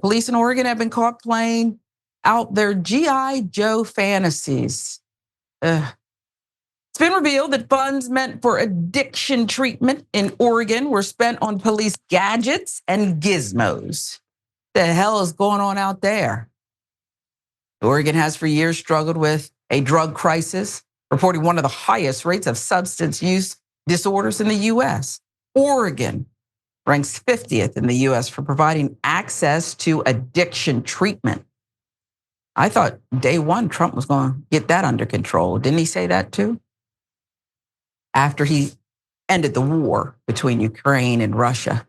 Police in Oregon have been caught playing out their G.I. Joe fantasies. It's been revealed that funds meant for addiction treatment in Oregon were spent on police gadgets and gizmos. The hell is going on out there? Oregon has for years struggled with a drug crisis, reporting one of the highest rates of substance use disorders in the U.S. Oregon ranks 50th in the U.S. for providing access to addiction treatment. I thought day one Trump was going to get that under control. Didn't he say that too? After he ended the war between Ukraine and Russia.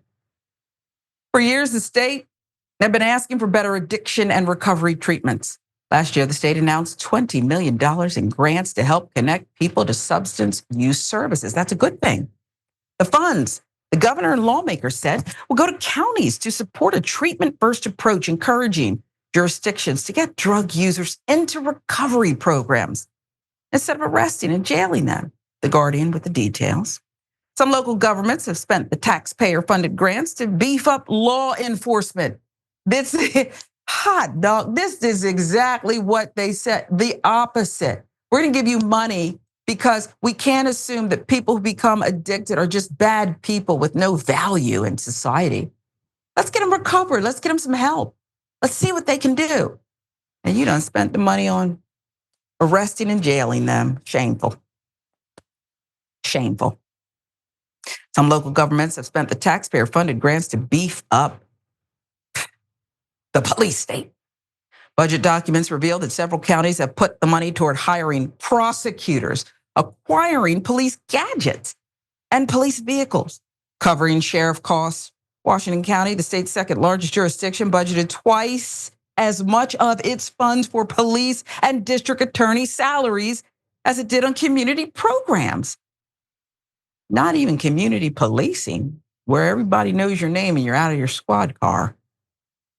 For years, the state had been asking for better addiction and recovery treatments. Last year, the state announced $20 million in grants to help connect people to substance use services. That's a good thing. The funds, the governor and lawmakers said, will go to counties to support a treatment-first approach, encouraging jurisdictions to get drug users into recovery programs instead of arresting and jailing them. The Guardian with the details. Some local governments have spent the taxpayer-funded grants to beef up law enforcement. This hot dog. This is exactly what they said, the opposite. We're going to give you money because we can't assume that people who become addicted are just bad people with no value in society. Let's get them recovered. Let's get them some help. Let's see what they can do. And you done spent the money on arresting and jailing them. Shameful. Shameful. Some local governments have spent the taxpayer-funded grants to beef up the police state. Budget documents reveal that several counties have put the money toward hiring prosecutors, acquiring police gadgets and police vehicles, covering sheriff costs. Washington County, the state's second largest jurisdiction, budgeted twice as much of its funds for police and district attorney salaries as it did on community programs. Not even community policing, where everybody knows your name and you're out of your squad car.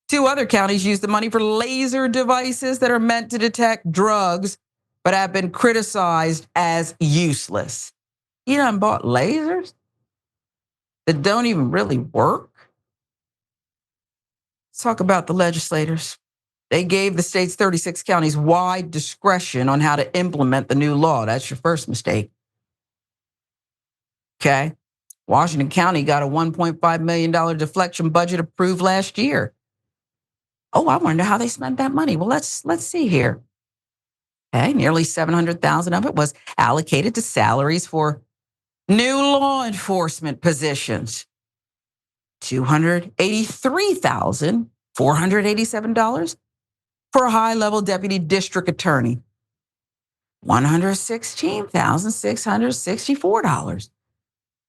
2 other counties use the money for laser devices that are meant to detect drugs, but have been criticized as useless. You done bought lasers that don't even really work? Let's talk about the legislators. They gave the state's 36 counties wide discretion on how to implement the new law. That's your first mistake. Okay. Washington County got a $1.5 million deflection budget approved last year. Oh, I wonder how they spent that money. Well, let's see here. Okay, nearly $700,000 of it was allocated to salaries for new law enforcement positions. $283,487 for a high-level deputy district attorney. $116,664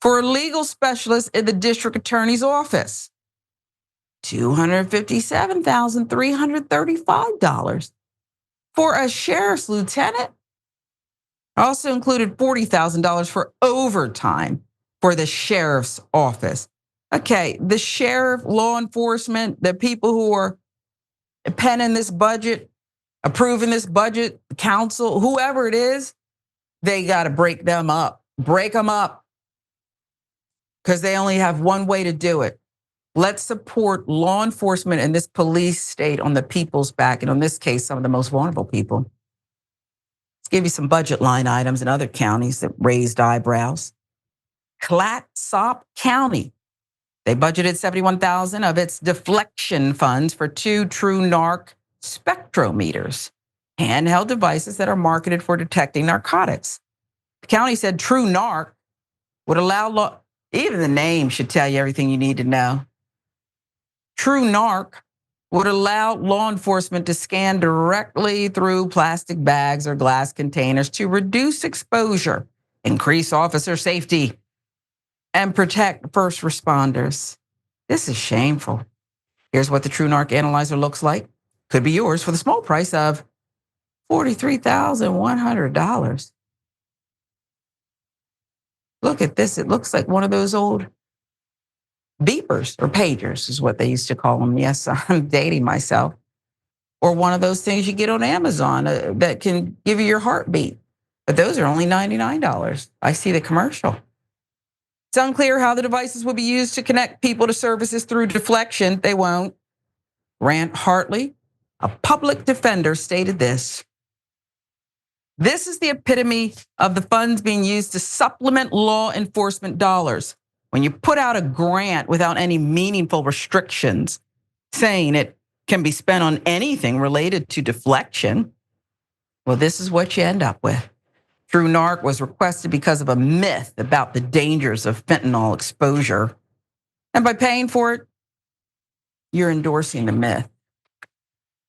for a legal specialist in the district attorney's office. $257,335 for a sheriff's lieutenant. Also included $40,000 for overtime for the sheriff's office. Okay, the sheriff, law enforcement, the people who are penning this budget, approving this budget, council, whoever it is, they got to break them up. Break them up. Because they only have one way to do it. Let's support law enforcement in this police state on the people's back, and in this case, some of the most vulnerable people. Let's give you some budget line items in other counties that raised eyebrows. Clatsop County. They budgeted $71,000 of its deflection funds for 2 TrueNarc spectrometers, handheld devices that are marketed for detecting narcotics. The county said TrueNarc would allow even the name should tell you everything you need to know. TrueNarc would allow law enforcement to scan directly through plastic bags or glass containers to reduce exposure, increase officer safety, and protect first responders. This is shameful. Here's what the TrueNarc analyzer looks like. Could be yours for the small price of $43,100. Look at this. It looks like one of those old beepers or pagers is what they used to call them. Yes, I'm dating myself. Or one of those things you get on Amazon that can give you your heartbeat. But those are only $99. I see the commercial. It's unclear how the devices will be used to connect people to services through deflection. They won't. Grant Hartley, a public defender, stated this: "This is the epitome of the funds being used to supplement law enforcement dollars. When you put out a grant without any meaningful restrictions, saying it can be spent on anything related to deflection, well, this is what you end up with." True Narc was requested because of a myth about the dangers of fentanyl exposure. And by paying for it, you're endorsing the myth.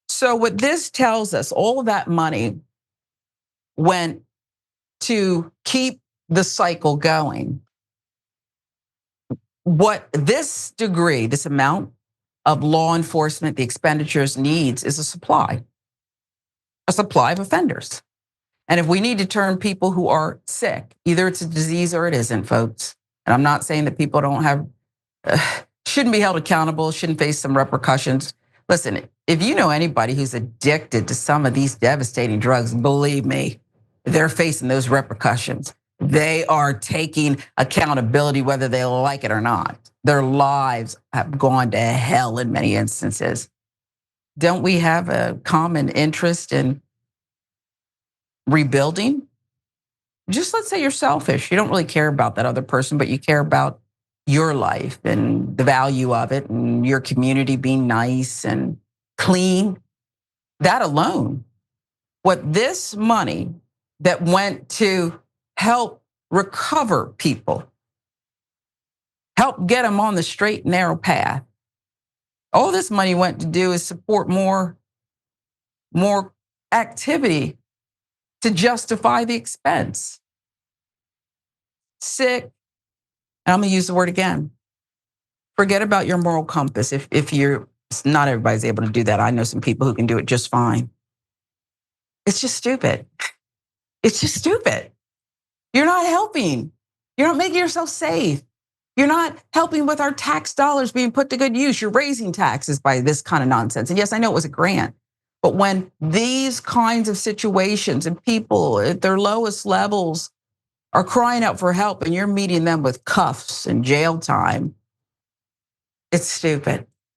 So what this tells us, all of that money went to keep the cycle going. What this degree, this amount of law enforcement, the expenditures needs is a supply of offenders. And if we need to turn people who are sick, either it's a disease or it isn't, folks. And I'm not saying that people don't have, shouldn't be held accountable, shouldn't face some repercussions. Listen, if you know anybody who's addicted to some of these devastating drugs, believe me, they're facing those repercussions. They are taking accountability whether they like it or not. Their lives have gone to hell in many instances. Don't we have a common interest in rebuilding? Just let's say you're selfish. You don't really care about that other person, but you care about your life and the value of it and your community being nice and clean. That alone, what this money that went to help recover people, help get them on the straight and narrow path, all this money went to do is support more activity to justify the expense. Sick, and I'm gonna use the word again. Forget about your moral compass. If you're, not everybody's able to do that. I know some people who can do it just fine. It's just stupid. It's just stupid. You're not helping. You're not making yourself safe. You're not helping with our tax dollars being put to good use. You're raising taxes by this kind of nonsense. And yes, I know it was a grant, but when these kinds of situations and people at their lowest levels are crying out for help and you're meeting them with cuffs and jail time, it's stupid.